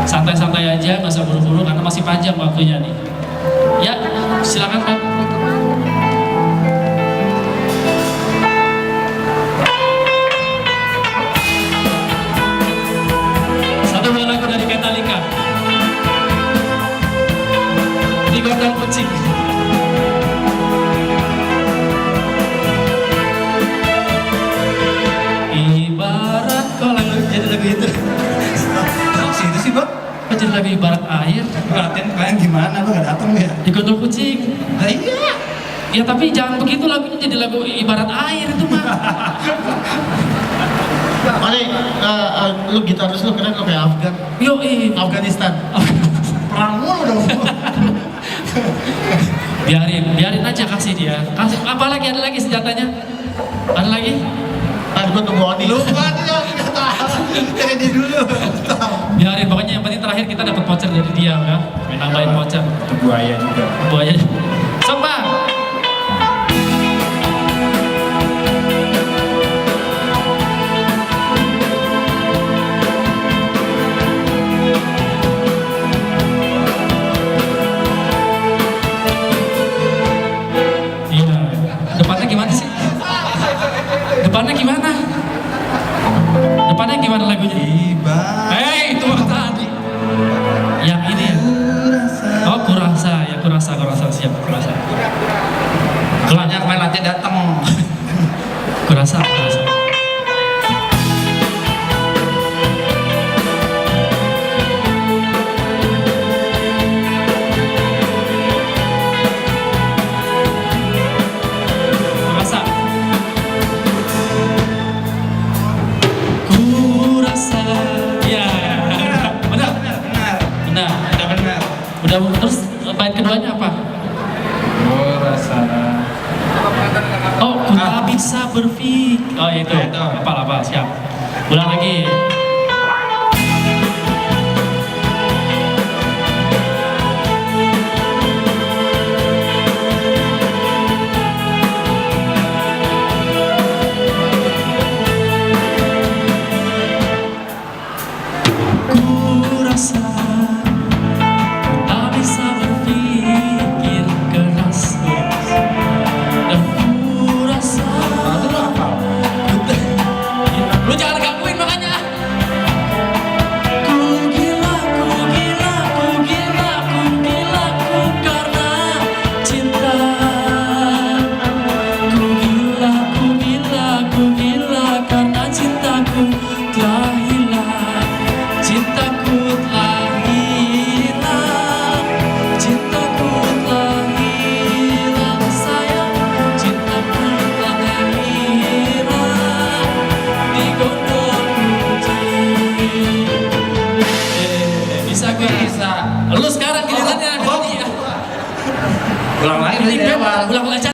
Santai-santai aja, nggak usah buru-buru karena masih panjang waktunya nih. Ya, silakan Kak. Satu buah lagu dari Metallica. Digondol kucing. Ibarat kok lagu jadi lagu itu. Maksud itu sih, Bang? Kok jadi lagu ibarat air? Perhatian kalian gimana? Lu gak datang ya? Digondol kucing. Nah iya. Ya tapi jangan begitu lagunya jadi lagu ibarat air itu mah. Mari, lu gitaris lu keren, lu kayak Afgan. Yo Afghanistan. Perang mulu dong. biarin aja, kasih dia. Kasih apa lagi, ada lagi senjatanya? Ada lagi? Tadi gua tunggu Oni. Lupa dia, nggak tahu. Jadi dia dulu. Biarin, pokoknya yang penting terakhir kita dapat voucher dari dia ya. Nambahin voucher. Itu buaya juga. Buaya. Sopa. Iya. Depannya gimana sih? Depannya gimana? Depannya gimana lagunya? Itu mah tadi. Yang ini ya. Oh, kurasa ya, kurasa siap, kurasa. Banyak main nanti datang. Kurasa. Kurasa. Kurasa. Ya. Benar. Benar. Udah benar. Udah terus bait keduanya apa? Rasa. Oh, ku tak bisa berpikir. Oh itu. Nah, itu. Apa siap. Ulang lagi. Ku rasa tak bisa berpikir keras. Dan ku rasa lu jangan gangguin makanya. Ku gila karena cinta. Ku gila karena cintaku telah hilang. Cintaku telah hilang. Cintaku telah hilang sayang. Cintaku telah hilang. Digondol kucing. Bisa gue bisa. Lu sekarang gilirannya Doni ya. Ulang lagi. Ulang aja.